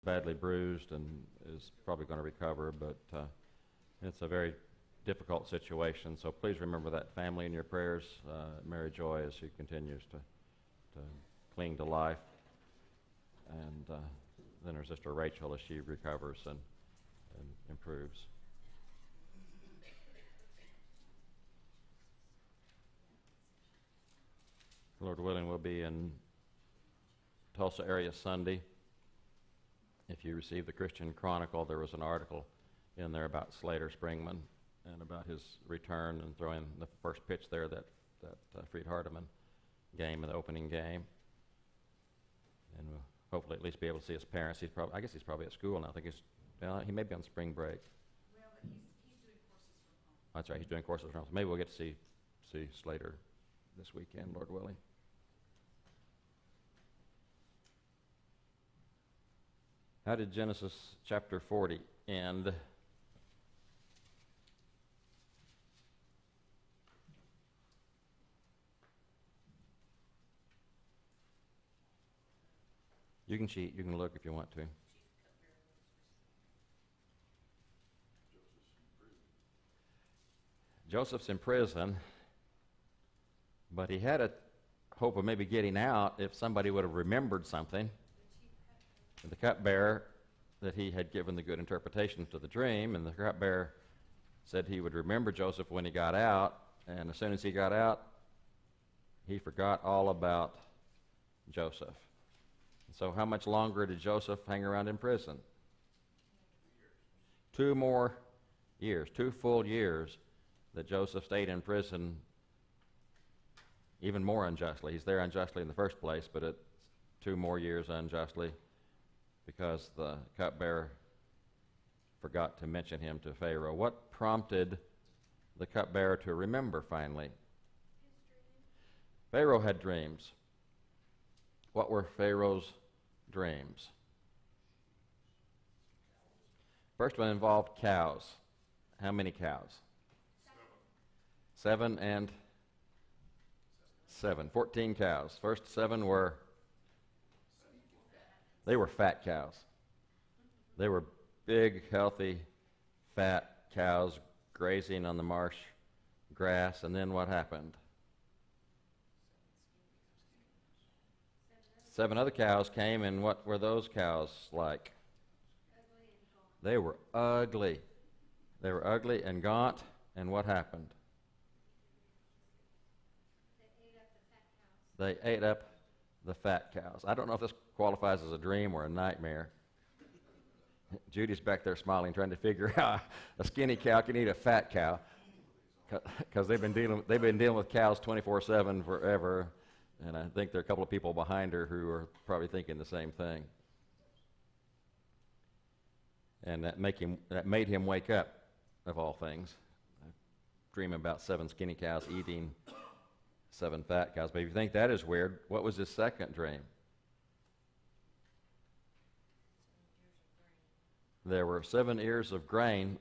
badly bruised and is probably going to recover, but it's a very difficult situation. So please remember that family in your prayers, Mary Joy, as she continues to cling to life. And then her sister Rachel as she recovers and improves. Lord willing, we'll be in Tulsa area Sunday. If you received the Christian Chronicle, there was an article in there about Slater Springman and about his return and throwing the first pitch there, that Freed Hardeman game, in the opening game. And we'll hopefully at least be able to see his parents. I guess he's probably at school now. I think he may be on spring break. Well, but he's doing courses from home. That's right, he's doing courses from home. So maybe we'll get to see Slater this weekend, Lord willing. How did Genesis chapter 40 end? You can cheat, you can look if you want to. Joseph's in prison, but he had a hope of maybe getting out if somebody would have remembered something. The cupbearer, that he had given the good interpretation to the dream, and the cupbearer said he would remember Joseph when he got out, and as soon as he got out, he forgot all about Joseph. So how much longer did Joseph hang around in prison? 2 more years, 2 full years that Joseph stayed in prison, even more unjustly. He's there unjustly in the first place, but it's 2 more years unjustly because the cupbearer forgot to mention him to Pharaoh. What prompted the cupbearer to remember finally? Pharaoh had dreams. What were Pharaoh's dreams? First one involved cows. How many cows? 7 and 7. 14 cows. First 7 were fat cows. They were big, healthy, fat cows grazing on the marsh grass. And then what happened? 7 other cows came, and what were those cows like? They were ugly. They were ugly and gaunt. And what happened? They ate up the fat cows. I don't know if this qualifies as a dream or a nightmare. Judy's back there smiling, trying to figure out a skinny cow can eat a fat cow, because they've been dealing with cows 24/7 forever, and I think there are a couple of people behind her who are probably thinking the same thing. And that made him wake up, of all things, dreaming about 7 skinny cows eating 7 fat cows. But if you think that is weird, what was his second dream? There were 7 ears of grain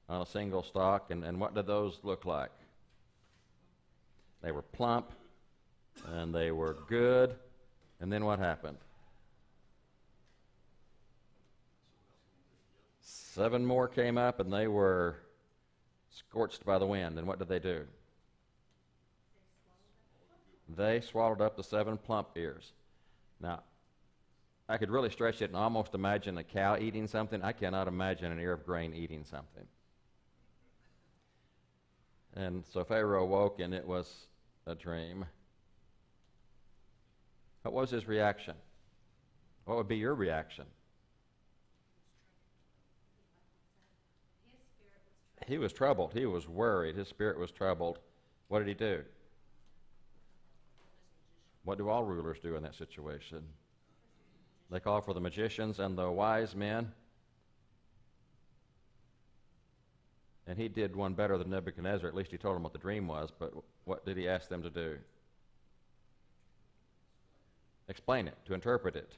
on a single stalk, and what did those look like? They were plump, and they were good, and then what happened? 7 more came up, and they were scorched by the wind, and what did they do? They swallowed up the 7 plump ears. Now, I could really stretch it and almost imagine a cow eating something. I cannot imagine an ear of grain eating something. And so Pharaoh woke, and it was a dream. What was his reaction? What would be your reaction? He was troubled. He was worried. His spirit was troubled. What did he do? What do all rulers do in that situation? They call for the magicians and the wise men. And he did one better than Nebuchadnezzar. At least he told them what the dream was, but what did he ask them to do? Explain it, to interpret it.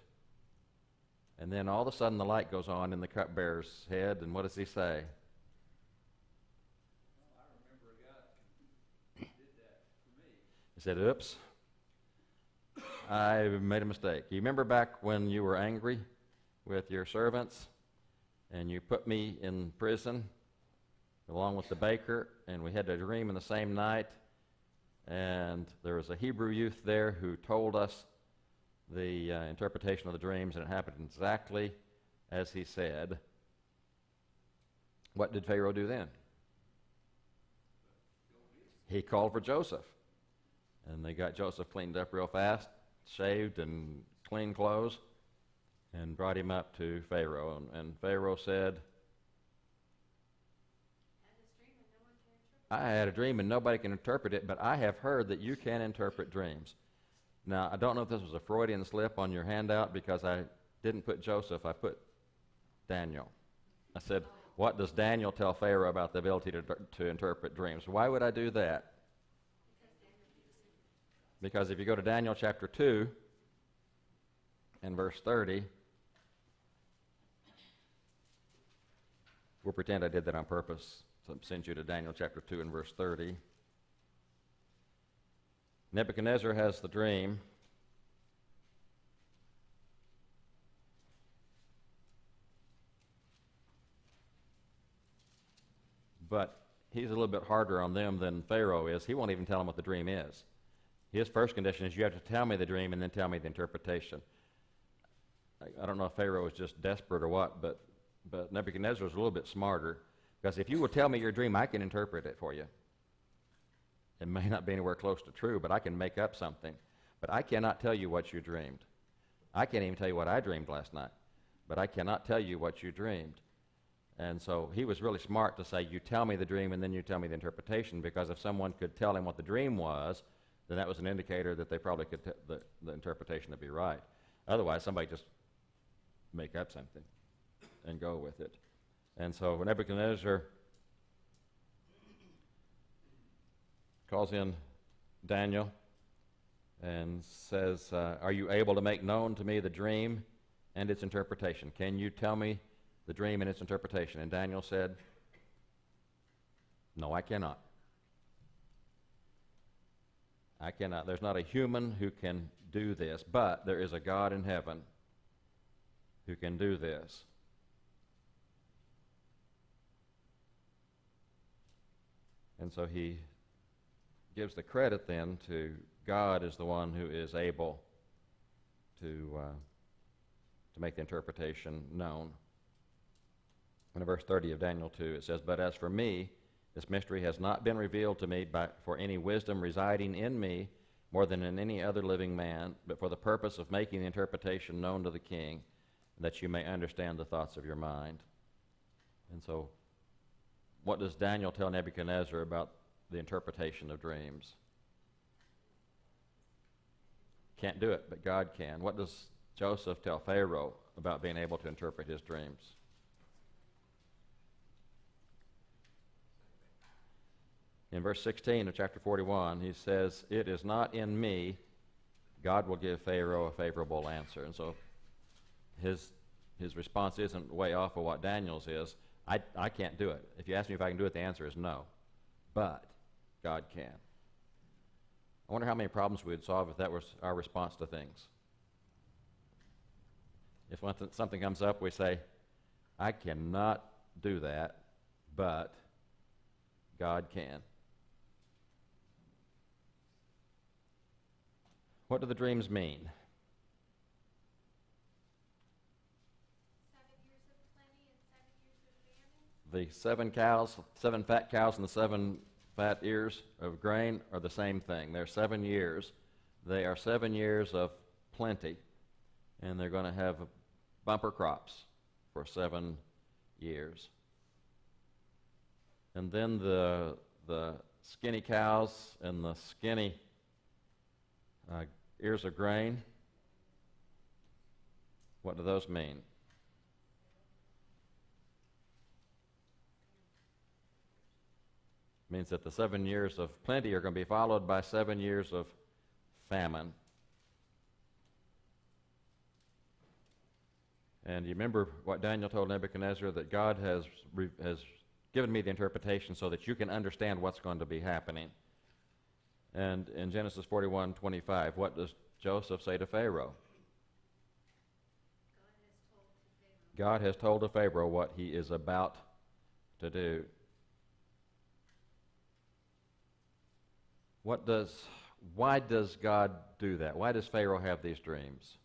And then all of a sudden the light goes on in the cupbearer's head, and what does he say? Well, I remember a guy who did that for me. He said, oops, I made a mistake. You remember back when you were angry with your servants, and you put me in prison along with the baker, and we had a dream in the same night, and there was a Hebrew youth there who told us the interpretation of the dreams, and it happened exactly as he said. What did Pharaoh do then? He called for Joseph, and they got Joseph cleaned up real fast, shaved and clean clothes, and brought him up to Pharaoh. And Pharaoh said, I had a dream and nobody can interpret it, but I have heard that you can interpret dreams. Now, I don't know if this was a Freudian slip on your handout because I didn't put Joseph, I put Daniel. I said, what does Daniel tell Pharaoh about the ability to interpret dreams? Why would I do that? Because if you go to Daniel chapter 2 and verse 30, we'll pretend I did that on purpose. So I'll send you to Daniel chapter 2 and verse 30. Nebuchadnezzar has the dream. But he's a little bit harder on them than Pharaoh is. He won't even tell them what the dream is. His first condition is you have to tell me the dream and then tell me the interpretation. I don't know if Pharaoh is just desperate or what, but Nebuchadnezzar is a little bit smarter. Because if you will tell me your dream, I can interpret it for you. It may not be anywhere close to true, but I can make up something. But I cannot tell you what you dreamed. I can't even tell you what I dreamed last night. But I cannot tell you what you dreamed. And so he was really smart to say, you tell me the dream and then you tell me the interpretation, because if someone could tell him what the dream was, then that was an indicator that they probably could the interpretation to be right. Otherwise, somebody just make up something and go with it. And so Nebuchadnezzar calls in Daniel and says, are you able to make known to me the dream and its interpretation? Can you tell me the dream and its interpretation? And Daniel said, no, I cannot. I cannot. There's not a human who can do this, but there is a God in heaven who can do this. And so he gives the credit then to God as the one who is able to make the interpretation known. In verse 30 of Daniel 2, it says, but as for me, this mystery has not been revealed to me for any wisdom residing in me more than in any other living man, but for the purpose of making the interpretation known to the king, that you may understand the thoughts of your mind. And so, what does Daniel tell Nebuchadnezzar about the interpretation of dreams? Can't do it, but God can. What does Joseph tell Pharaoh about being able to interpret his dreams? In verse 16 of chapter 41, he says, it is not in me. God will give Pharaoh a favorable answer. And so his response isn't way off of what Daniel's is. I can't do it. If you ask me if I can do it, the answer is no. But God can. I wonder how many problems we would solve if that was our response to things. If something comes up, we say, I cannot do that, but God can. What do the dreams mean? 7 years of plenty and 7 years of famine? The 7 fat cows and the 7 fat ears of grain are the same thing. They're 7 years. They are 7 years of plenty, and they're going to have bumper crops for 7 years. And then the skinny cows and the skinny ears of grain, what do those mean? It means that the 7 years of plenty are going to be followed by 7 years of famine. And you remember what Daniel told Nebuchadnezzar, that God has given me the interpretation so that you can understand what's going to be happening. And in Genesis 41:25, what does Joseph say to Pharaoh? God has told God has told to Pharaoh what he is about to do. Why does God do that? Why does Pharaoh have these dreams?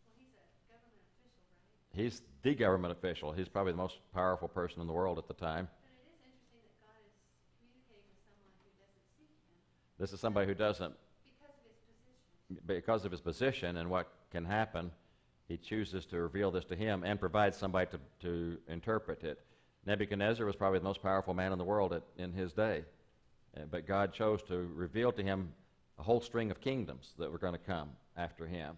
Well, he's a government official, right? He's the government official. He's probably the most powerful person in the world at the time. But it is interesting that God is communicating with someone who doesn't seek him This is somebody who doesn't, because of his position. because of his position and what can happen, he chooses to reveal this to him and provides somebody to interpret it. Nebuchadnezzar was probably the most powerful man in the world in his day. But God chose to reveal to him a whole string of kingdoms that were going to come after him.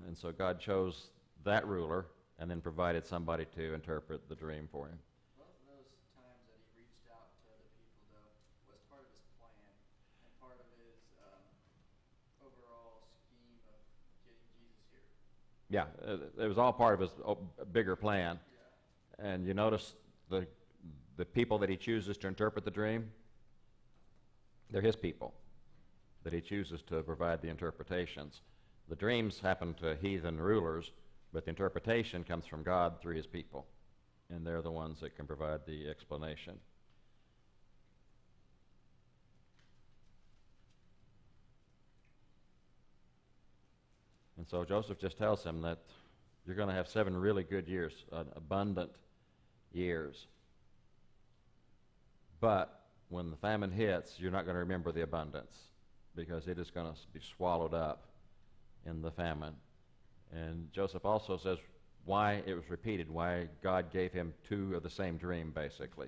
And so God chose that ruler and then provided somebody to interpret the dream for him. Both of those times that he reached out to other people, though, was part of his plan and part of his overall scheme of getting Jesus here. Yeah, it was all part of his bigger plan. Yeah. And you notice the people that he chooses to interpret the dream, they're his people that he chooses to provide the interpretations. The dreams happen to heathen rulers, but the interpretation comes from God through his people, and they're the ones that can provide the explanation. And so Joseph just tells him that you're going to have 7 really good years, abundant years. But when the famine hits, you're not going to remember the abundance because it is going to be swallowed up in the famine. And Joseph also says why it was repeated, why God gave him 2 of the same dream, basically.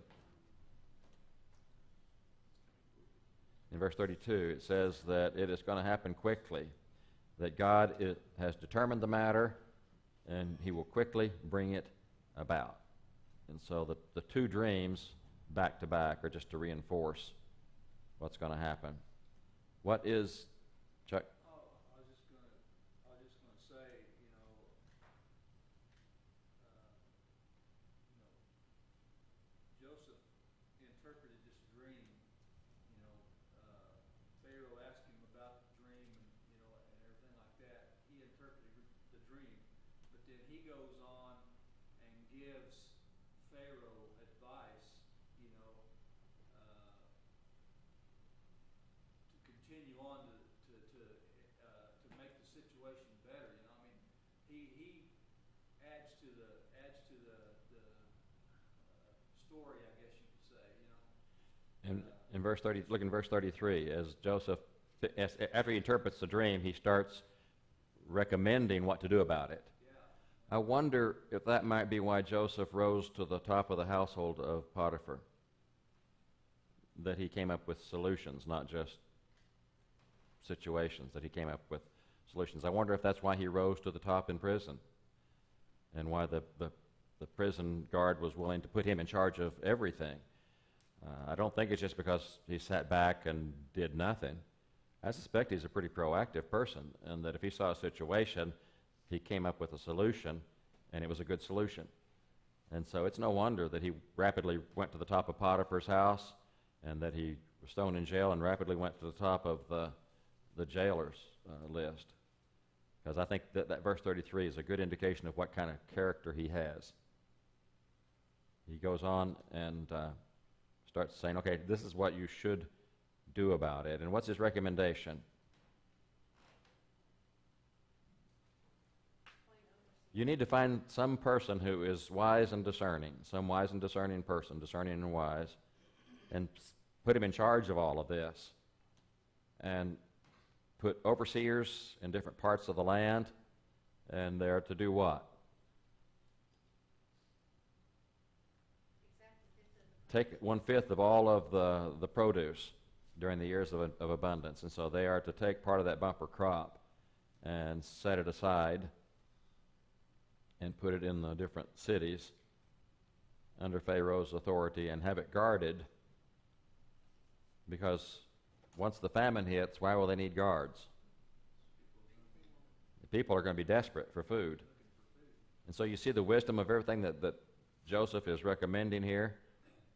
In verse 32, it says that it is going to happen quickly, that God has determined the matter, and he will quickly bring it about. And so the 2 dreams back to back are just to reinforce what's going to happen. What is, Chuck? Oh, I was just gonna say, Joseph interpreted this dream. Pharaoh asked him about the dream and everything like that. He interpreted the dream, but then he goes on and gives Pharaoh advice, to continue on to make the situation better. He adds to the story, I guess you could say. In verse 30, look in verse 33, as Joseph, after he interprets the dream, he starts recommending what to do about it. Yeah. I wonder if that might be why Joseph rose to the top of the household of Potiphar, that he came up with solutions, not just situations, that he came up with solutions. I wonder if that's why he rose to the top in prison and why the prison guard was willing to put him in charge of everything. I don't think it's just because he sat back and did nothing. I suspect he's a pretty proactive person, and that if he saw a situation, he came up with a solution, and it was a good solution. And so it's no wonder that he rapidly went to the top of Potiphar's house, and that he was thrown in jail and rapidly went to the top of the jailer's list. Because I think that verse 33 is a good indication of what kind of character he has. He goes on and starts saying, okay, this is what you should do about it. And what's his recommendation? You need to find some person who is wise and discerning, some wise and discerning person, discerning and wise, and put him in charge of all of this. And put overseers in different parts of the land, and they're to do what? Take 1/5 of all of the produce during the years of abundance. And so they are to take part of that bumper crop and set it aside and put it in the different cities under Pharaoh's authority and have it guarded, because once the famine hits, why will they need guards? The people are going to be desperate for food. And so you see the wisdom of everything that Joseph is recommending here.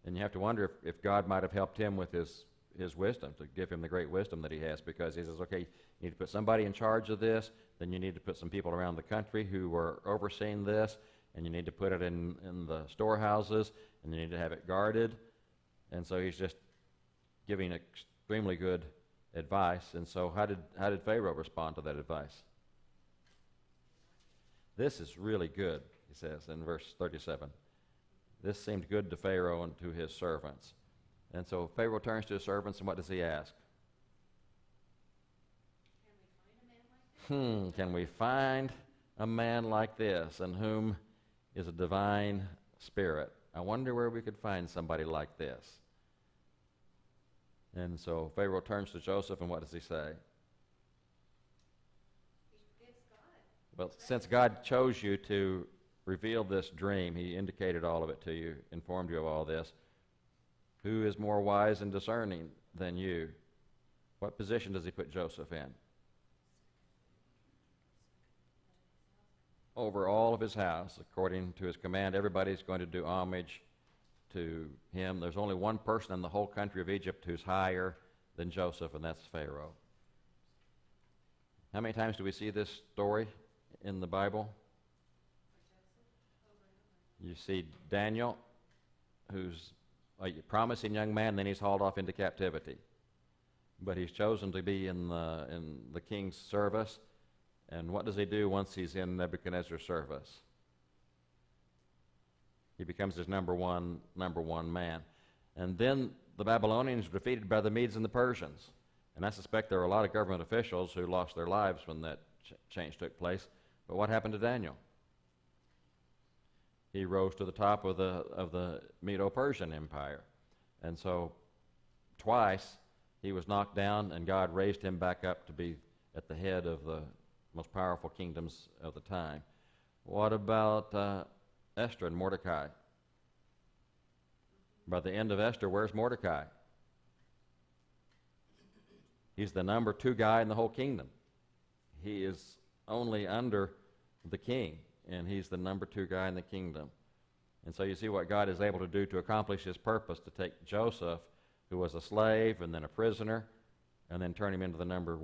And you have to wonder if God might have helped him with his his wisdom, to give him the great wisdom that he has, because he says, okay, you need to put somebody in charge of this, then you need to put some people around the country who are overseeing this, and you need to put it in the storehouses, and you need to have it guarded. And so he's just giving extremely good advice. And so how did Pharaoh respond to that advice? This is really good, he says in verse 37. This seemed good to Pharaoh and to his servants. And so Pharaoh turns to his servants, and what does he ask? Can we find a man like this, in whom is a divine spirit? I wonder where we could find somebody like this. And so Pharaoh turns to Joseph, and what does he say? It's God. Well, since God chose you to reveal this dream, he indicated all of it to you, informed you of all this. Who is more wise and discerning than you? What position does he put Joseph in? Over all of his house, according to his command, everybody's going to do homage to him. There's only one person in the whole country of Egypt who's higher than Joseph, and that's Pharaoh. How many times do we see this story in the Bible? You see Daniel, who's a promising young man, then he's hauled off into captivity. But he's chosen to be in the king's service. And what does he do once he's in Nebuchadnezzar's service? He becomes his number one man. And then the Babylonians were defeated by the Medes and the Persians. And I suspect there were a lot of government officials who lost their lives when that change took place. But what happened to Daniel? He rose to the top of the Medo-Persian Empire. And so twice he was knocked down, and God raised him back up to be at the head of the most powerful kingdoms of the time. What about Esther and Mordecai? By the end of Esther, where's Mordecai? He's the number 2 guy in the whole kingdom. He is only under the king, and he's the number 2 guy in the kingdom. And so you see what God is able to do to accomplish his purpose, to take Joseph, who was a slave and then a prisoner, and then turn him into the number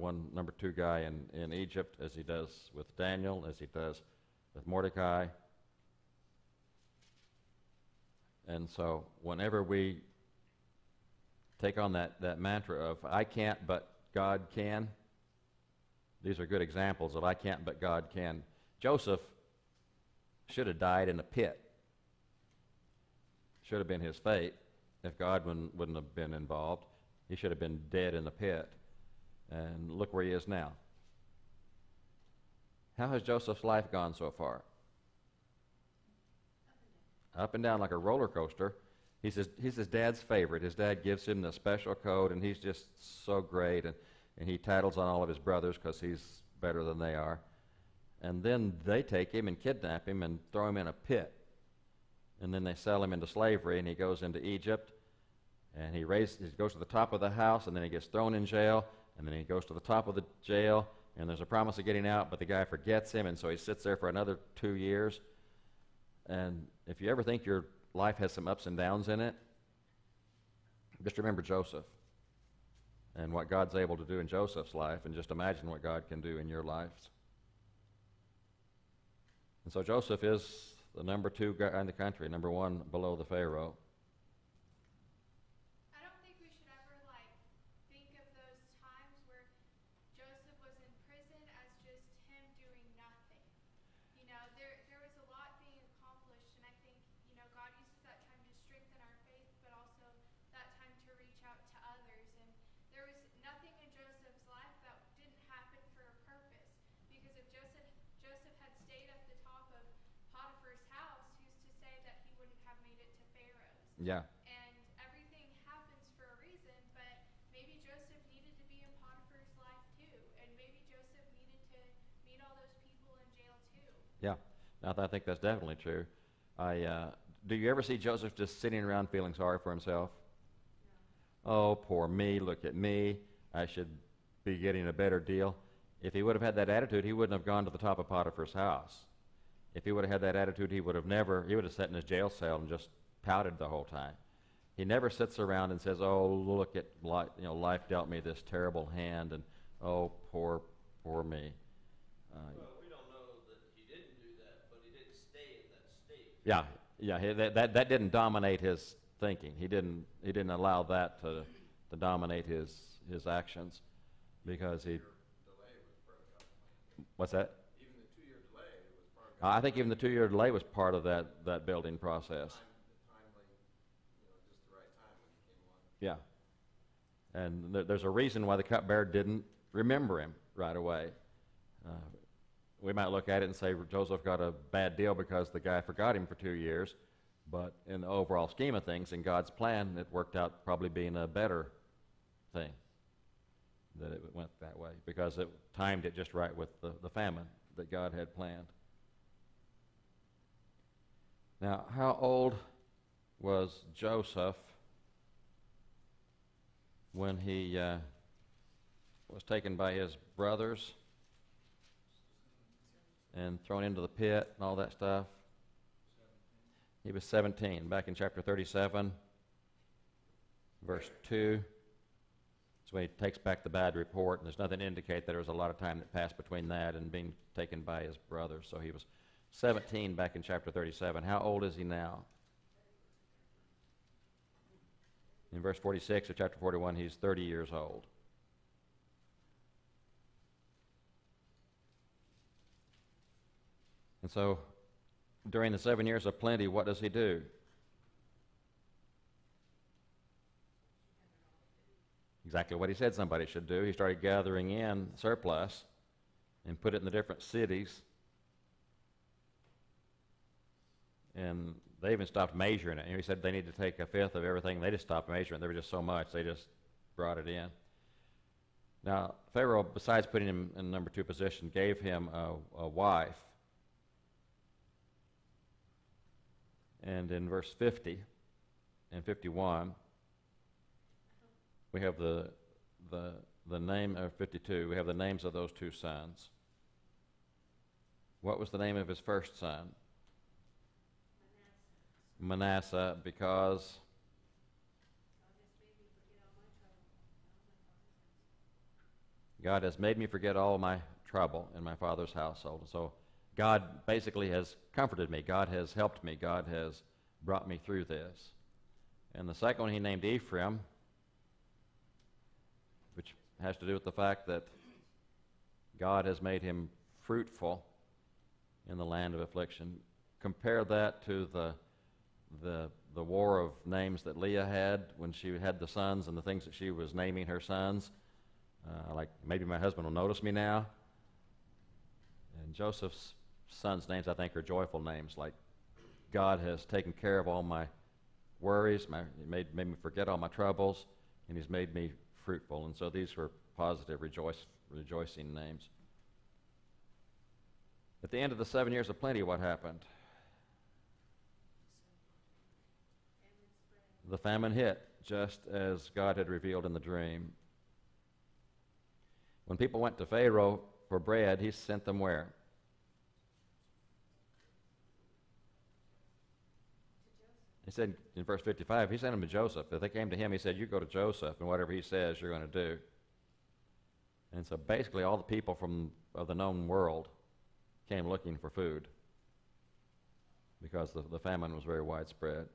2 guy in Egypt, as he does with Daniel, as he does with Mordecai. And so whenever we take on that mantra of I can't but God can, these are good examples of I can't but God can. Joseph should have died in a pit. Should have been his fate if God wouldn't have been involved. He should have been dead in the pit. And look where he is now. How has Joseph's life gone so far? Up and down like a roller coaster. He's his dad's favorite. His dad gives him the special coat, and he's just so great. And he tattles on all of his brothers because he's better than they are. And then they take him and kidnap him and throw him in a pit. And then they sell him into slavery, and he goes into Egypt. And he goes to the top of the house, and then he gets thrown in jail. And then he goes to the top of the jail, and there's a promise of getting out, but the guy forgets him, and so he sits there for another 2 years. And if you ever think your life has some ups and downs in it, just remember Joseph and what God's able to do in Joseph's life, and just imagine what God can do in your lives. And so Joseph is the number 2 guy in the country, number 1 below the Pharaoh. I don't think we should ever, think of those times where Joseph was in prison as just him doing nothing. You know, there was a lot being accomplished, and I think, God uses that time to strengthen our faith, but also that time to reach out to others. And there was nothing in Joseph's life that didn't happen for a purpose. Because if Joseph had stayed at the top of Potiphar's house, who's to say that he wouldn't have made it to Pharaoh's? Yeah. And everything happens for a reason, but maybe Joseph needed to be in Potiphar's life too, and maybe Joseph needed to meet all those people in jail too. Yeah, I think that's definitely true. Do you ever see Joseph just sitting around feeling sorry for himself? No. Oh, poor me, look at me. I should be getting a better deal. If he would have had that attitude, he wouldn't have gone to the top of Potiphar's house. If he would have had that attitude, he would have sat in his jail cell and just pouted the whole time. He never sits around and says, "Oh, look at life, life dealt me this terrible hand, and oh, poor me." Well, we don't know that he didn't do that, but he didn't stay in that state. That didn't dominate his thinking. He didn't allow that to dominate his actions, because he. Delay was part of God's plan. What's that? Even the 2-year delay was part of God's I think even the 2-year delay was part of that building process. timely, just the right time when he came along. Yeah. And there's a reason why the cupbearer didn't remember him right away. We might look at it and say Joseph got a bad deal because the guy forgot him for 2 years, but in the overall scheme of things, in God's plan, it worked out probably being a better thing that it went that way, because it timed it just right with the famine that God had planned. Now, how old was Joseph when he was taken by his brothers and thrown into the pit and all that stuff? He was 17. Back in chapter 37, verse 2. So when he takes back the bad report, and there's nothing to indicate that there was a lot of time that passed between that and being taken by his brothers. So he was 17 back in chapter 37. How old is he now? In verse 46 of chapter 41, he's 30 years old. And so, during the 7 years of plenty, what does he do? Exactly what he said somebody should do. He started gathering in surplus and put it in the different cities. And they even stopped measuring it. And he said they need to take a fifth of everything. They just stopped measuring it. There was just so much. They just brought it in. Now, Pharaoh, besides putting him in number 2 position, gave him a wife. And in verse 50 and 51, we have the name of 52. We have the names of those 2 sons. What was the name of his first son? Manasseh, because God has made me forget all my trouble in my father's household. So God basically has comforted me. God has helped me. God has brought me through this. And the second one he named Ephraim, which has to do with the fact that God has made him fruitful in the land of affliction. Compare that to the war of names that Leah had when she had the sons and the things that she was naming her sons. Like, maybe my husband will notice me now. And Joseph's sons' names, I think, are joyful names, like God has taken care of all my worries, he made me forget all my troubles, and he's made me fruitful. And so these were positive, rejoicing names. At the end of the 7 years of plenty, what happened? The famine hit, just as God had revealed in the dream. When people went to Pharaoh for bread, he sent them where? He said in verse 55, he sent them to Joseph. If they came to him, he said, you go to Joseph, and whatever he says, you're going to do. And so basically all the people of the known world came looking for food because the famine was very widespread.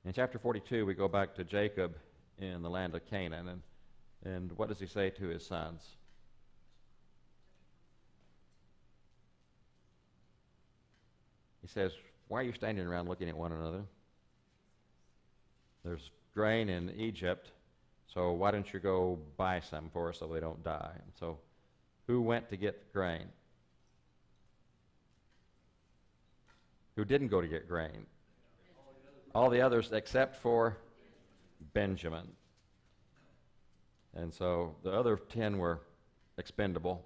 In chapter 42, we go back to Jacob in the land of Canaan, and what does he say to his sons? He says, why are you standing around looking at one another? There's grain in Egypt, so why don't you go buy some for us so they don't die? And so who went to get grain? Who didn't go to get grain? All the others except for Benjamin. And so the other 10 were expendable.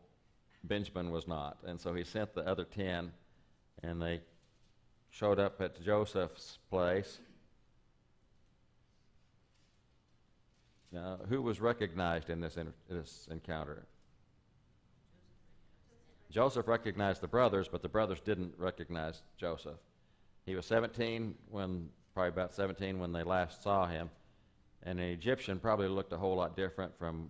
Benjamin was not. And so he sent the other 10, and they showed up at Joseph's place. Now, who was recognized in this encounter? Joseph recognized the brothers, but the brothers didn't recognize Joseph. He was 17 when, probably about 17 when they last saw him. And an Egyptian probably looked a whole lot different from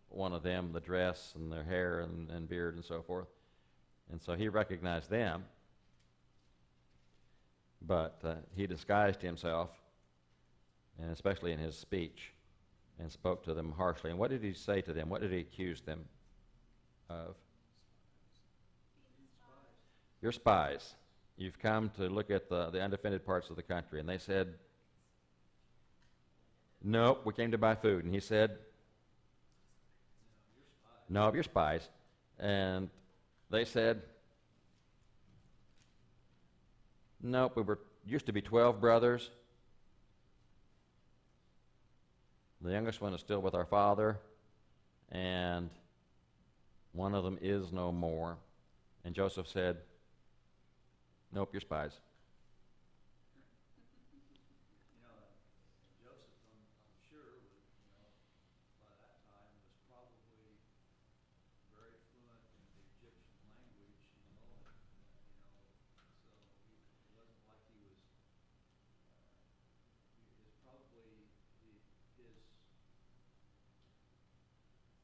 one of them, the dress and their hair and beard and so forth. And so he recognized them, but he disguised himself, and especially in his speech, and spoke to them harshly. And what did he say to them? What did he accuse them of? You're spies. You've come to look at the undefended parts of the country. And they said, nope, we came to buy food. And he said, no, you're spies. And they said, nope, we used to be 12 brothers. The youngest one is still with our father, and one of them is no more. And Joseph said, nope, you're spies. Joseph, I'm sure, by that time was probably very fluent in the Egyptian language, so it wasn't like he was, probably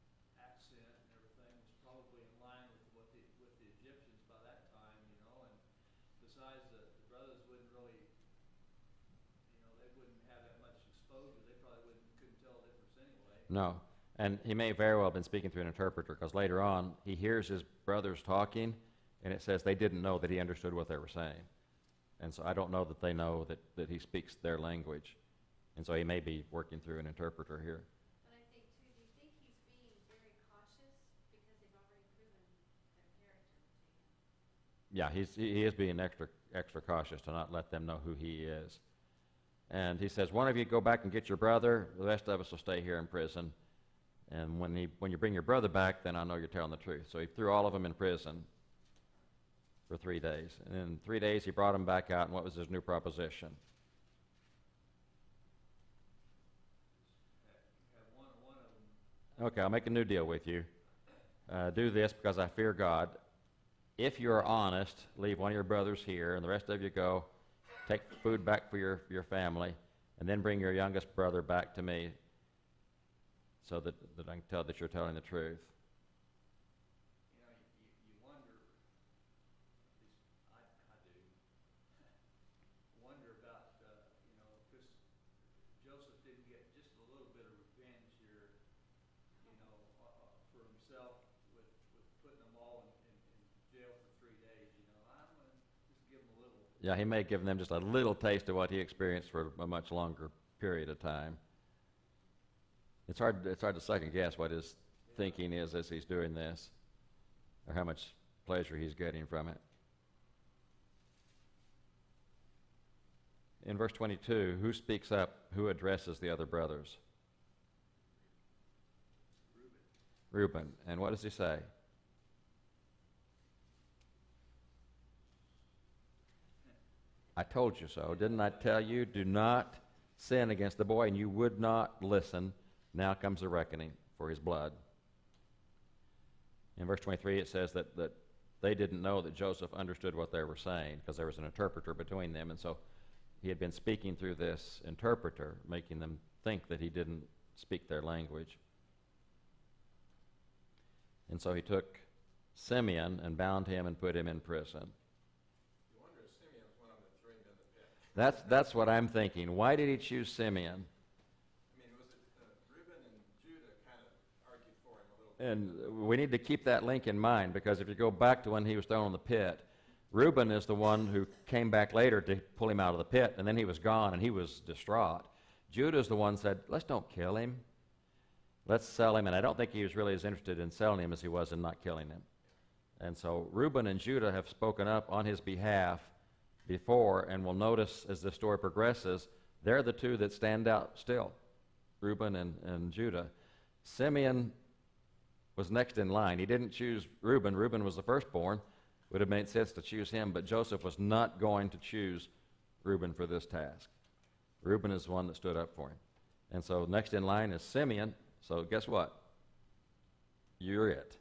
his accent and everything was probably in line with the Egyptians by that time, and besides the brothers wouldn't really, they wouldn't have that much exposure. They probably couldn't tell the difference anyway. No. And he may very well have been speaking through an interpreter, because later on he hears his brothers talking, and it says they didn't know that he understood what they were saying. And so I don't know that they know that he speaks their language. And so he may be working through an interpreter here. But I think, too, do you think he's being very cautious because they've already proven their character to him? Yeah, he is being extra cautious to not let them know who he is. And he says, one of you go back and get your brother. The rest of us will stay here in prison. And when you bring your brother back, then I know you're telling the truth. So he threw all of them in prison for 3 days. And in 3 days, he brought them back out, and what was his new proposition? Okay, I'll make a new deal with you. Do this because I fear God. If you are honest, leave one of your brothers here, and the rest of you go. Take food back for your family, and then bring your youngest brother back to me so that I can tell that you're telling the truth. You wonder, at least I do, wonder about, because Joseph didn't get just a little bit of revenge here, for himself with putting them all in jail for 3 days, I'm going to just give them a little. Yeah, he may have given them just a little taste of what he experienced for a much longer period of time. It's hard to second guess what his thinking is as he's doing this, or how much pleasure he's getting from it. In verse 22, who speaks up? Who addresses the other brothers? Reuben. And what does he say? I told you so. Didn't I tell you? Do not sin against the boy, and you would not listen. Now comes the reckoning for his blood. In verse 23, it says that they didn't know that Joseph understood what they were saying because there was an interpreter between them, and so he had been speaking through this interpreter, making them think that he didn't speak their language. And so he took Simeon and bound him and put him in prison. You wonder if Simeon's one of them that threw him in the pit. That's what I'm thinking. Why did he choose Simeon? And we need to keep that link in mind, because if you go back to when he was thrown in the pit, Reuben is the one who came back later to pull him out of the pit, and then he was gone, and he was distraught. Judah is the one who said, let's don't kill him. Let's sell him. And I don't think he was really as interested in selling him as he was in not killing him. And so Reuben and Judah have spoken up on his behalf before, and we'll notice as the story progresses, they're the two that stand out still, Reuben and Judah. Simeon was next in line. He didn't choose Reuben. Reuben was the firstborn. Would have made sense to choose him, but Joseph was not going to choose Reuben for this task. Reuben is the one that stood up for him. And so next in line is Simeon. So guess what? You're it.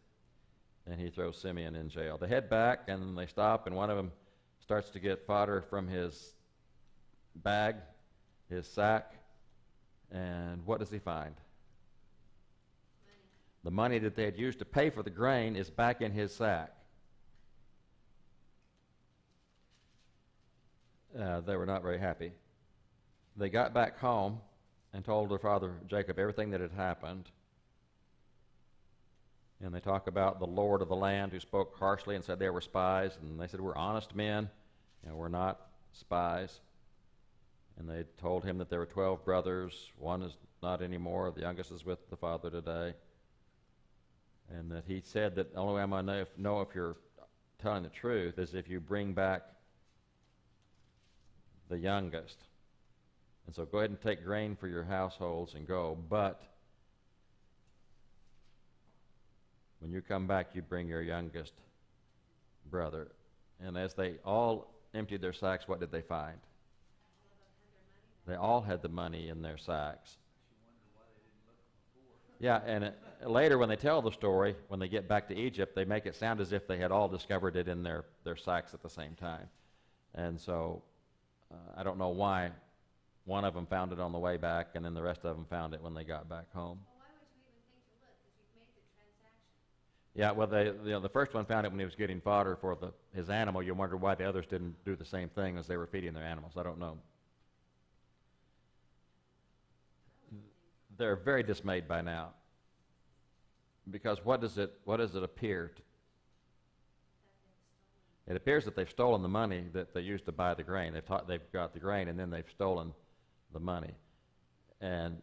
And he throws Simeon in jail. They head back, and they stop, and one of them starts to get fodder from his bag, his sack, and what does he find? The money that they had used to pay for the grain is back in his sack. They were not very happy. They got back home and told their father Jacob everything that had happened. And they talk about the Lord of the land who spoke harshly and said they were spies. And they said, we're honest men, and we're not spies. And they told him that there were 12 brothers. One is not anymore. The youngest is with the father today. And that he said that the only way I'm going to know if you're telling the truth is if you bring back the youngest. And so go ahead and take grain for your households and go. But when you come back, you bring your youngest brother. And as they all emptied their sacks, what did they find? They all had the money in their sacks. Yeah, and later when they tell the story, when they get back to Egypt, they make it sound as if they had all discovered it in their sacks at the same time. And so I don't know why one of them found it on the way back, and then the rest of them found it when they got back home. Well, why would you even think to look? Because you've made the transaction. Yeah, well, the first one found it when he was getting fodder for his animal. You wonder why the others didn't do the same thing as they were feeding their animals. I don't know. They're very dismayed by now, because what does it appear? It appears that they've stolen the money that they used to buy the grain. They've got the grain, and then they've stolen the money. And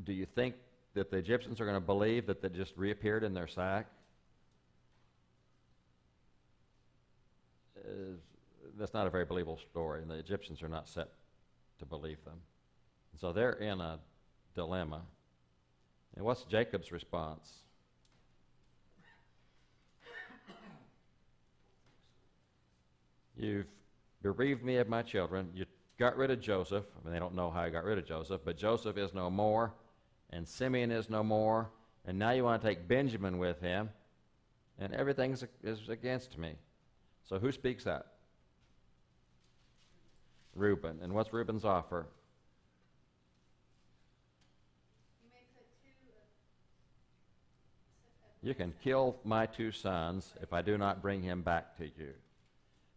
do you think that the Egyptians are going to believe that they just reappeared in their sack? That's not a very believable story, and the Egyptians are not set to believe them. And so they're in a dilemma. And what's Jacob's response? You've bereaved me of my children. You got rid of Joseph. I mean, they don't know how you got rid of Joseph, but Joseph is no more, and Simeon is no more, and now you want to take Benjamin with him, and everything is against me. So who speaks up? Reuben. And what's Reuben's offer? You may put You can kill my 2 sons if I do not bring him back to you.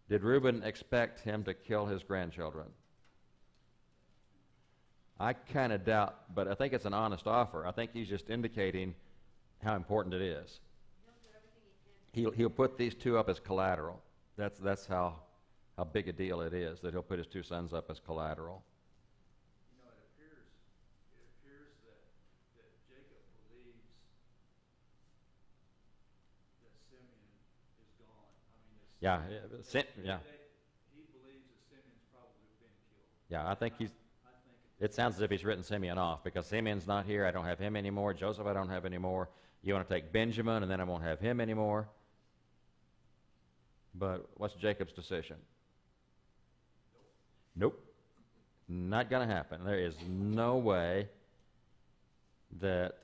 Did Reuben expect him to kill his grandchildren? I kind of doubt, but I think it's an honest offer. I think he's just indicating how important it is. He'll put these 2 up as collateral. That's how big a deal it is, that he'll put his 2 sons up as collateral. You know, it appears that Jacob believes that Simeon is gone. I mean, Yeah, yeah. He believes that Simeon's probably been killed. Yeah, I think it sounds as if he's written Simeon off, because Simeon's not here. I don't have him anymore. Joseph I don't have anymore. You want to take Benjamin, and then I won't have him anymore. But what's Jacob's decision? Nope. Not going to happen. There is no way that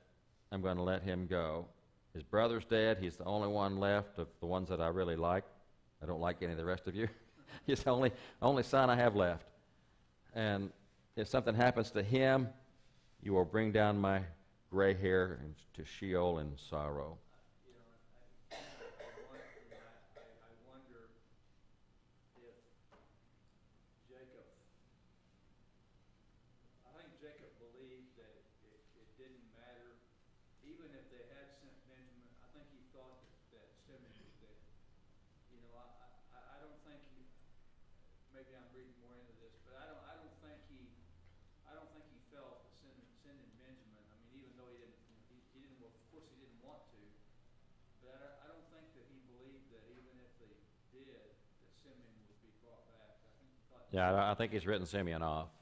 I'm going to let him go. His brother's dead. He's the only one left of the ones that I really like. I don't like any of the rest of you. He's the only son I have left. And if something happens to him, you will bring down my gray hair to Sheol in sorrow. You know, I wonder if Jacob, I think Jacob believed that it didn't matter, even if they had sent Benjamin. I think he thought that Simeon was dead. You know, I don't think maybe I'm reading more into this, but I don't think he felt that sending Benjamin. I mean, even though he didn't, well, of course he didn't want to, but I don't think that he believed that even if they did, that Simeon would be brought back. I think he thought. Yeah, I think he's written Simeon off.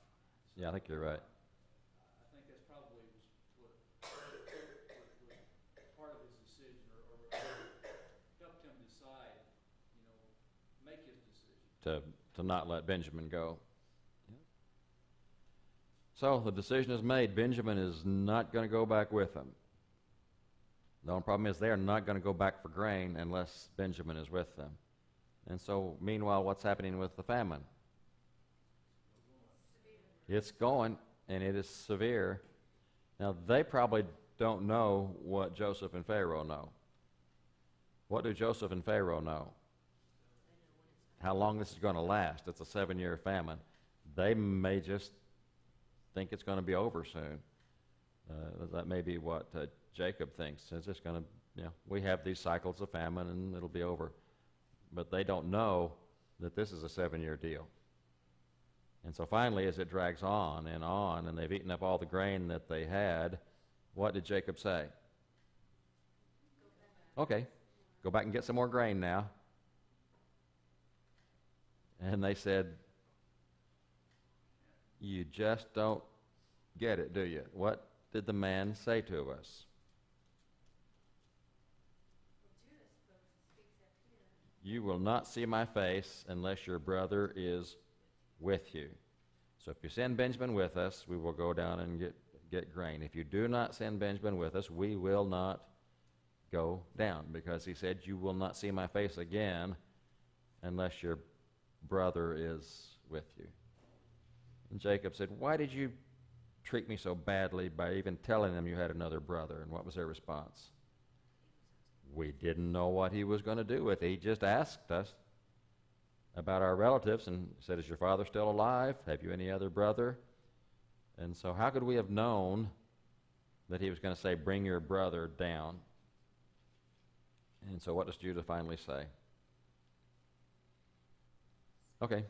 Yeah, I think you're right. I think that's probably what part of his decision, or helped him decide, you know, make his decision. To not let Benjamin go. So the decision is made. Benjamin is not going to go back with them. The only problem is they are not going to go back for grain unless Benjamin is with them. And so, meanwhile, what's happening with the famine? It's going, and it is severe. Now, they probably don't know what Joseph and Pharaoh know. What do Joseph and Pharaoh know? How long this is going to last. It's a 7-year famine. They may just think it's going to be over soon. That may be what Jacob thinks. It's just going to, we have these cycles of famine and it'll be over. But they don't know that this is a 7-year deal. And so finally, as it drags on, and they've eaten up all the grain that they had, what did Jacob say? Okay, go back and get some more grain now. And they said, you just don't get it, do you? What did the man say to us? You will not see my face unless your brother is with you. So if you send Benjamin with us, we will go down and get grain. If you do not send Benjamin with us, we will not go down, because he said, you will not see my face again unless your brother is with you. And Jacob said, why did you treat me so badly by even telling them you had another brother? And what was their response? We didn't know what he was going to do with it. He just asked us about our relatives and said, is your father still alive? Have you any other brother? And so how could we have known that he was going to say, bring your brother down? And so what does Judah finally say? Okay,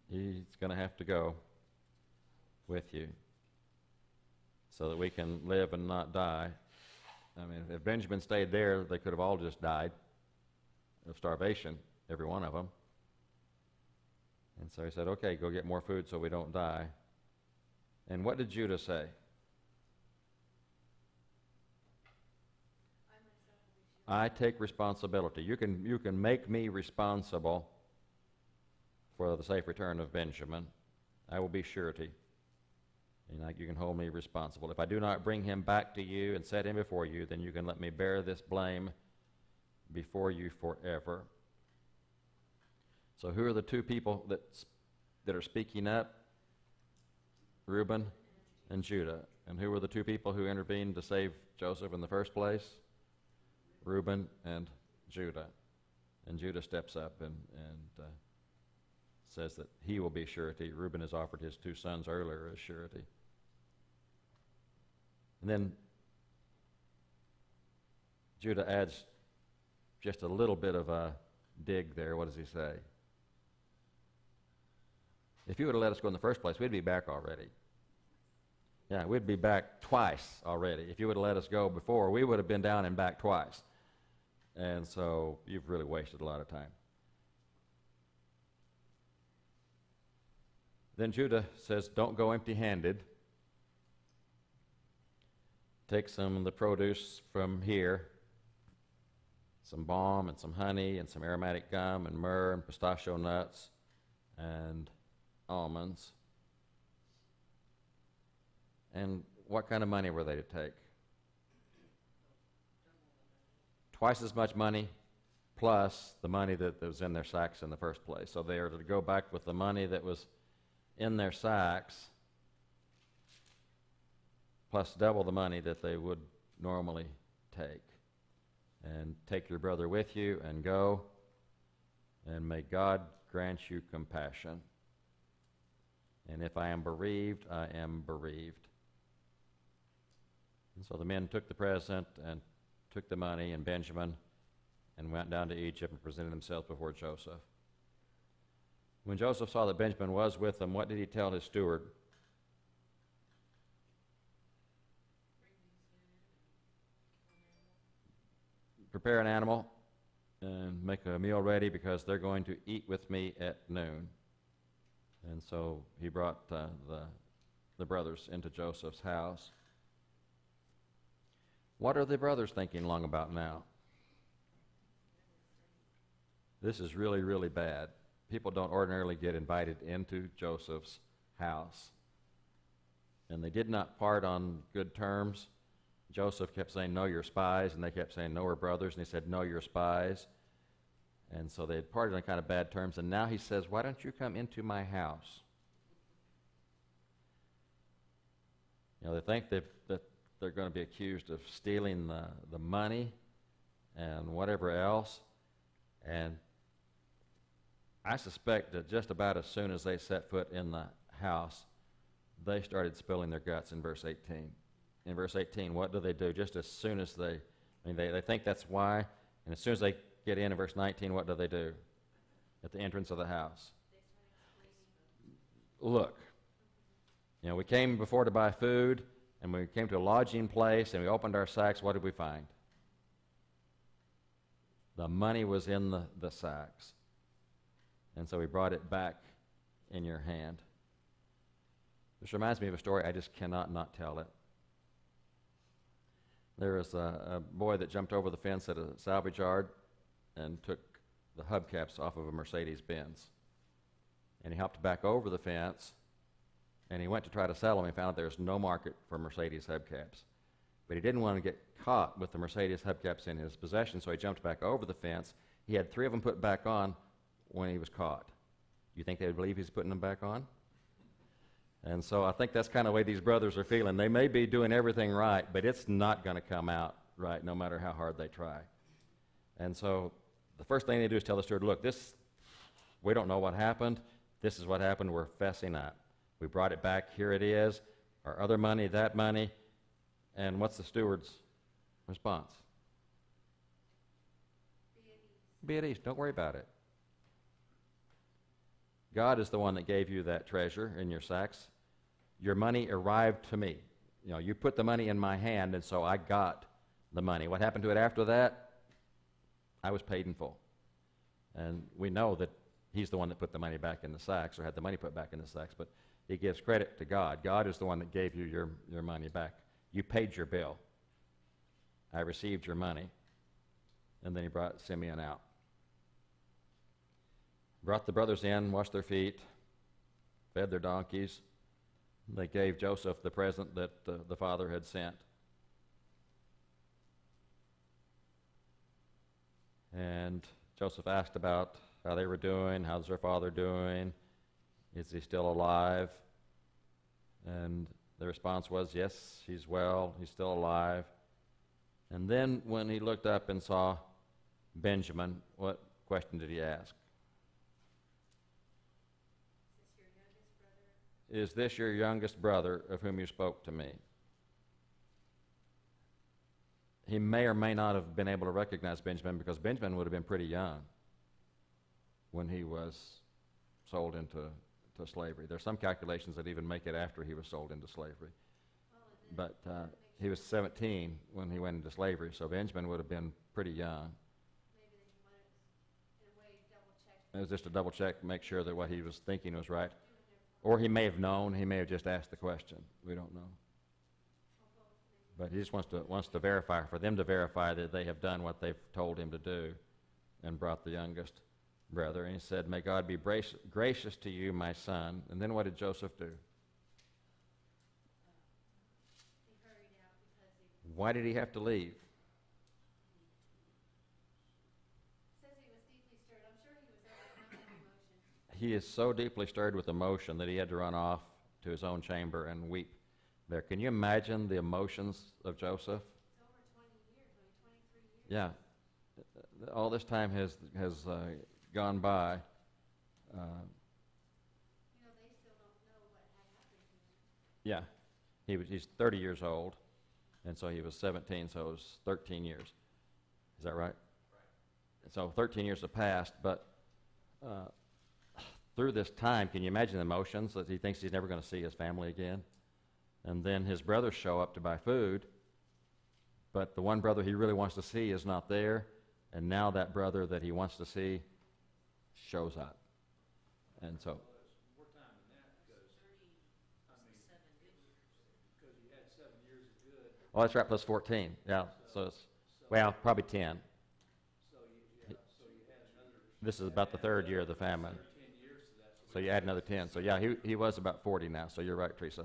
he's going to have to go with you so that we can live and not die. I mean, if Benjamin stayed there, they could have all just died of starvation, every one of them. And so he said, okay, go get more food so we don't die. And what did Judah say? I take responsibility. You can make me responsible for the safe return of Benjamin. I will be surety. And you can hold me responsible. If I do not bring him back to you and set him before you, then you can let me bear this blame before you forever. So who are the two people that are speaking up? Reuben and Judah. And who were the two people who intervened to save Joseph in the first place? Reuben and Judah. And Judah steps up and says that he will be surety. Reuben has offered his 2 sons earlier as surety. And then Judah adds just a little bit of a dig there. What does he say? If you would have let us go in the first place, we'd be back already. Yeah, we'd be back twice already. If you would have let us go before, we would have been down and back twice. And so you've really wasted a lot of time. Then Judah says, don't go empty-handed. Take some of the produce from here, some balm and some honey and some aromatic gum and myrrh and pistachio nuts and almonds. And what kind of money were they to take? Twice as much money plus the money that was in their sacks in the first place. So they are to go back with the money that was in their sacks plus double the money that they would normally take. And take your brother with you and go, and may God grant you compassion. And if I am bereaved, I am bereaved. And so the men took the present and took the money and Benjamin and went down to Egypt and presented themselves before Joseph. When Joseph saw that Benjamin was with them, what did he tell his steward? Prepare an animal and make a meal ready because they're going to eat with me at noon. And so he brought the brothers into Joseph's house. What are the brothers thinking long about now? This is really, really bad. People don't ordinarily get invited into Joseph's house. And they did not part on good terms. Joseph kept saying, no, you're spies. And they kept saying, no, we're brothers. And he said, no, you're spies. And so they had parted on kind of bad terms, and now he says, why don't you come into my house? You know, they think that they're going to be accused of stealing the money and whatever else. And I suspect that just about as soon as they set foot in the house, they started spilling their guts in verse 18. In verse 18, what do? Just as soon as they think that's why, and as soon as they get in verse 19, what do? At the entrance of the house? Look, you know, we came before to buy food, and we came to a lodging place, and we opened our sacks. What did we find? The money was in the sacks. And so we brought it back in your hand. This reminds me of a story. I just cannot not tell it. There was a boy that jumped over the fence at a salvage yard and took the hubcaps off of a Mercedes-Benz. And he hopped back over the fence, and he went to try to sell them. He found there's no market for Mercedes hubcaps. But he didn't want to get caught with the Mercedes hubcaps in his possession, so he jumped back over the fence. He had 3 of them put back on when he was caught. You think they would believe he's putting them back on? And so I think that's kind of the way these brothers are feeling. They may be doing everything right, but it's not going to come out right no matter how hard they try. And so the first thing they do is tell the steward, look, we don't know what happened. This is what happened. We're fessing up. We brought it back. Here it is. Our other money, that money. And what's the steward's response? Be at ease. Don't worry about it. God is the one that gave you that treasure in your sacks. Your money arrived to me. You know, you put the money in my hand, and so I got the money. What happened to it after that? I was paid in full. And we know that he's the one that put the money back in the sacks, or had the money put back in the sacks, but he gives credit to God. God is the one that gave you your money back. You paid your bill. I received your money. And then he brought Simeon out. Brought the brothers in, washed their feet, fed their donkeys. They gave Joseph the present that the father had sent. And Joseph asked about how they were doing, how's their father doing, is he still alive? And the response was, yes, he's well, he's still alive. And then when he looked up and saw Benjamin, what question did he ask? Is this your youngest brother of whom you spoke to me? He may or may not have been able to recognize Benjamin, because Benjamin would have been pretty young when he was sold into slavery. There's some calculations that even make it after he was sold into slavery. But he was 17 when he went into slavery, so Benjamin would have been pretty young. It was just a double check, make sure that what he was thinking was right. Or he may have known, he may have just asked the question. We don't know. But he just wants to verify, for them to verify that they have done what they've told him to do, and brought the youngest brother. And he said, may God be gracious to you, my son. And then what did Joseph do? Why did he have to leave? He is so deeply stirred with emotion that he had to run off to his own chamber and weep there. Can you imagine the emotions of Joseph? It's over 20 years, maybe 23 years. Yeah. All this time has gone by. They still don't know what had happened to him. Yeah. He's 30 years old, and so he was 17, so it was 13 years. Is that right? Right. So 13 years have passed, but through this time, can you imagine the emotions that he thinks he's never going to see his family again? And then his brothers show up to buy food, but the one brother he really wants to see is not there, and now that brother that he wants to see shows up. And so... Well, it's more time than that, because, because you had 7 years of good. Oh, that's right, plus 14. Yeah, so it's, well, probably 10. So you had another. This is about the third year of the famine. 10 years to that. So you add another 10. So yeah, he was about 40 now. So you're right, Teresa,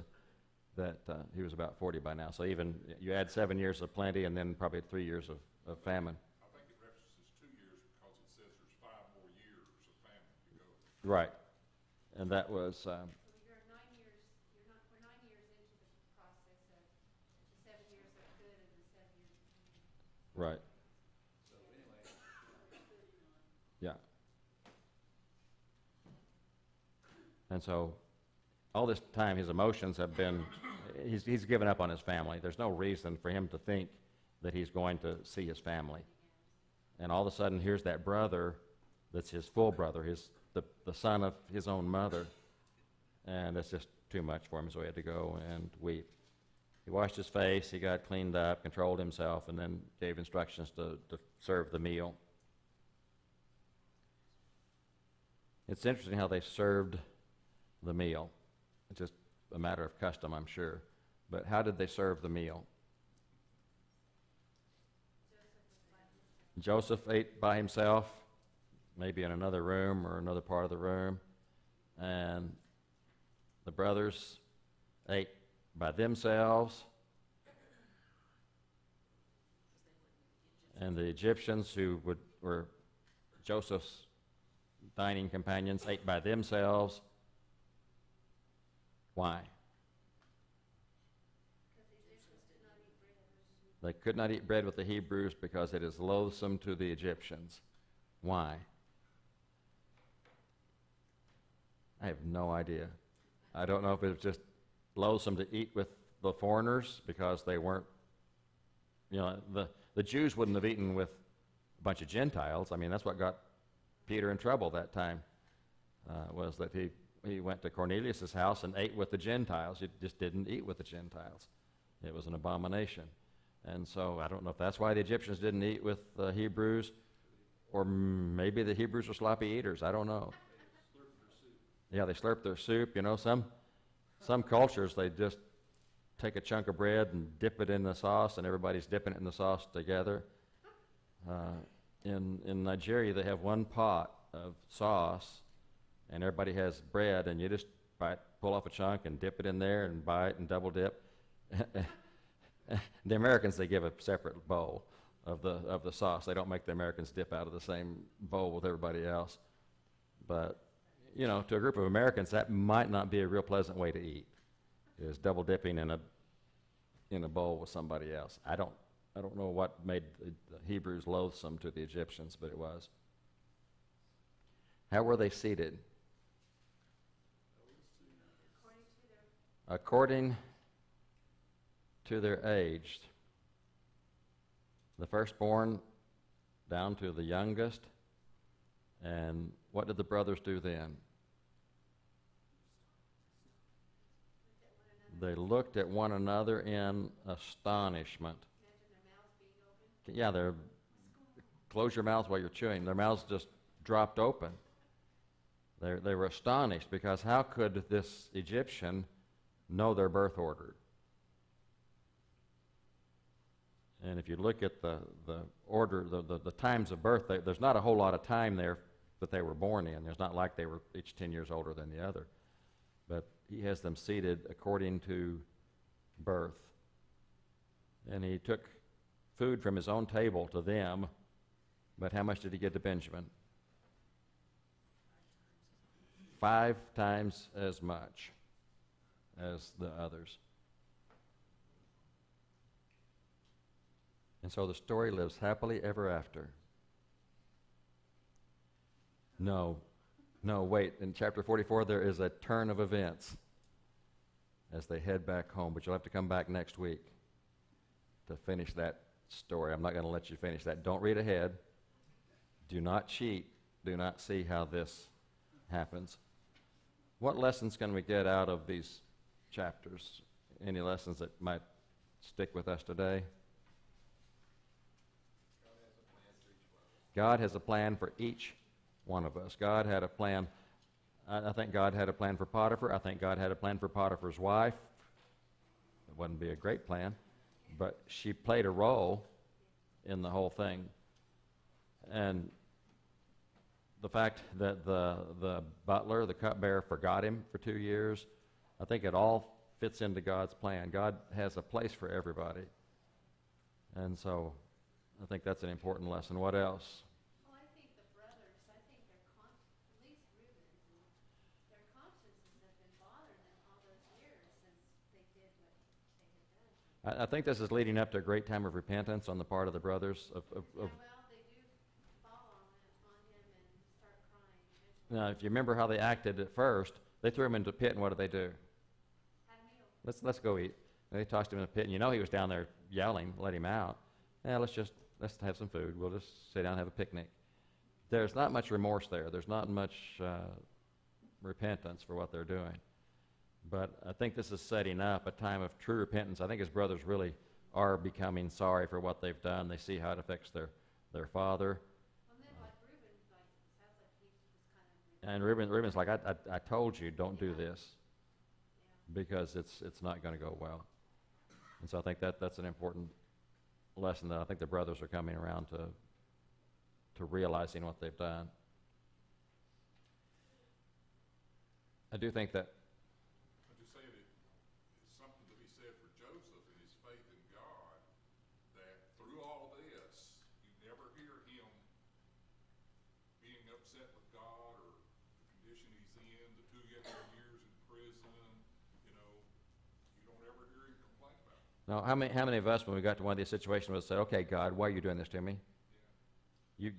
that he was about 40 by now. So even you add 7 years of plenty, and then probably 3 years of famine. I think it references 2 years because it says there's 5 Right. And that was, So you're 9 years, we're 9 years into the process of the 7 years of good and the 7 years of evil. right, So anyway, yeah. And so all this time, his emotions have been, he's given up on his family. There's no reason for him to think that he's going to see his family. And all of a sudden, here's that brother that's his full brother, the son of his own mother. And it's just too much for him, so he had to go and weep. He washed his face, he got cleaned up, controlled himself, and then gave instructions to serve the meal. It's interesting how they served the meal. It's just a matter of custom, I'm sure. But how did they serve the meal? Joseph ate by himself, maybe in another room or another part of the room, and the brothers ate by themselves, and the Egyptians who were Joseph's dining companions ate by themselves. Why? They could not eat bread with the Hebrews because it is loathsome to the Egyptians. Why? I have no idea. I don't know if it was just loathsome to eat with the foreigners because they weren't, the Jews wouldn't have eaten with a bunch of Gentiles. I mean, that's what got Peter in trouble that time, was that he went to Cornelius' house and ate with the Gentiles. He just didn't eat with the Gentiles. It was an abomination. And so I don't know if that's why the Egyptians didn't eat with the Hebrews, or maybe the Hebrews were sloppy eaters. I don't know. Yeah, they slurp their soup. Some cultures, they just take a chunk of bread and dip it in the sauce, and everybody's dipping it in the sauce together. In Nigeria, they have one pot of sauce, and everybody has bread, and you just pull off a chunk and dip it in there and bite and double dip. The Americans, they give a separate bowl of the sauce. They don't make the Americans dip out of the same bowl with everybody else. But, to a group of Americans, that might not be a real pleasant way to eat, is double dipping in a bowl with somebody else. I don't know what made the Hebrews loathsome to the Egyptians, but it was. How were they seated? According to their age. The firstborn down to the youngest. And what did the brothers do then? They looked at one another in astonishment. Yeah, close your mouths while you're chewing. Their mouths just dropped open. They were astonished because how could this Egyptian know their birth order? And if you look at the order, the times of birth, there's not a whole lot of time there that they were born in. There's not like they were each 10 years older than the other. But he has them seated according to birth. And he took food from his own table to them, but how much did he give to Benjamin? 5 times as much as the others. And so the story lives happily ever after. No, wait. In chapter 44, there is a turn of events as they head back home. But you'll have to come back next week to finish that story. I'm not going to let you finish that. Don't read ahead. Do not cheat. Do not see how this happens. What lessons can we get out of these chapters? Any lessons that might stick with us today? God has a plan for each one of us. God had a plan. I think God had a plan for Potiphar. I think God had a plan for Potiphar's wife. It wouldn't be a great plan, but she played a role in the whole thing. And the fact that the butler, the cupbearer, forgot him for 2 years, I think it all fits into God's plan. God has a place for everybody. And so I think that's an important lesson. What else? Well, I think the brothers, at least Reuben, I think this is leading up to a great time of repentance on the part of the brothers. Yeah, well, they do fall on him and start crying eventually. Now, if you remember how they acted at first, they threw him into the pit, and what did they do? Had a meal. Let's go eat. And they tossed him in the pit, and you know he was down there yelling, let him out. Yeah, let's have some food. We'll just sit down and have a picnic. There's not much remorse there. There's not much repentance for what they're doing. But I think this is setting up a time of true repentance. I think his brothers really are becoming sorry for what they've done. They see how it affects their father. Well, then, like Reuben, sounds like he was kind of. And Reuben's like, I told you, don't do this, Yeah. because it's not going to go well. And so I think that's an important lesson that I think the brothers are coming around to realizing what they've done. I do think that I just say that it's something to be said for Joseph and his faith in God, that through all this, you never hear him being upset with God or the condition he's in, the 2 extra years in prison, you know, you don't ever hear him complain about it. now, how many of us, when we got to one of these situations, would say, "Okay, God, why are you doing this to me? You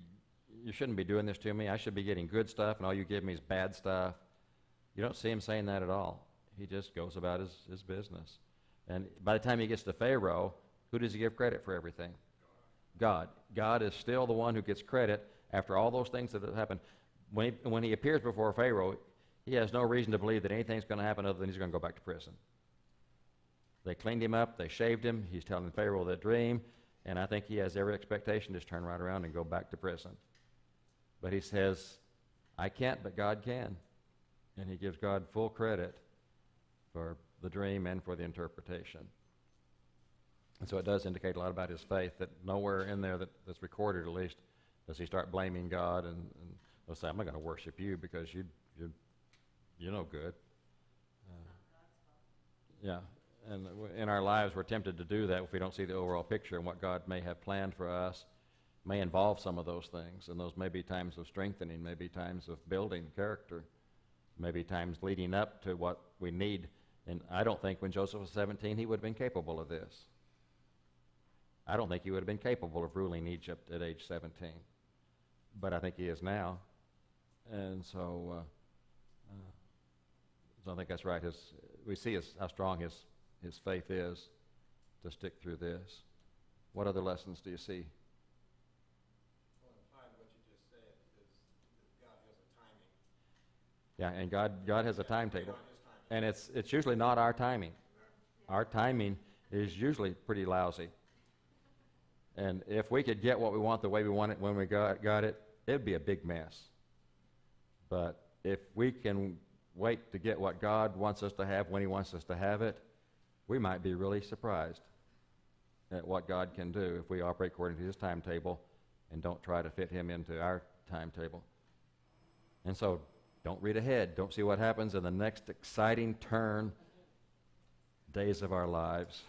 shouldn't be doing this to me. I should be getting good stuff, and all you give me is bad stuff." You don't see him saying that at all. He just goes about his business. And by the time he gets to Pharaoh, who does he give credit for everything? God. God is still the one who gets credit after all those things that have happened. When he appears before Pharaoh, he has no reason to believe that anything's going to happen other than he's going to go back to prison. They cleaned him up. They shaved him. He's telling Pharaoh the dream. And I think he has every expectation to just turn right around and go back to prison. But he says, I can't, but God can. And he gives God full credit for the dream and for the interpretation. And so it does indicate a lot about his faith, that nowhere in there that's recorded, at least, does he start blaming God and he'll say, I'm not going to worship you because you're no good. Yeah. And in our lives, we're tempted to do that if we don't see the overall picture, and what God may have planned for us may involve some of those things. And those may be times of strengthening, maybe times of building character, maybe times leading up to what we need. And I don't think when Joseph was 17, he would have been capable of this. I don't think he would have been capable of ruling Egypt at age 17. But I think he is now. And so I think that's right. We see how strong his faith is to stick through this. What other lessons do you see? Well, implying what you just said is that God has a timing. Yeah, and God has a timetable. On his timing. And it's usually not our timing. Our timing is usually pretty lousy. And if we could get what we want the way we want it when we got it, it'd be a big mess. But if we can wait to get what God wants us to have when he wants us to have it, we might be really surprised at what God can do if we operate according to his timetable and don't try to fit him into our timetable. And so don't read ahead. Don't see what happens in the next exciting turn days of our lives.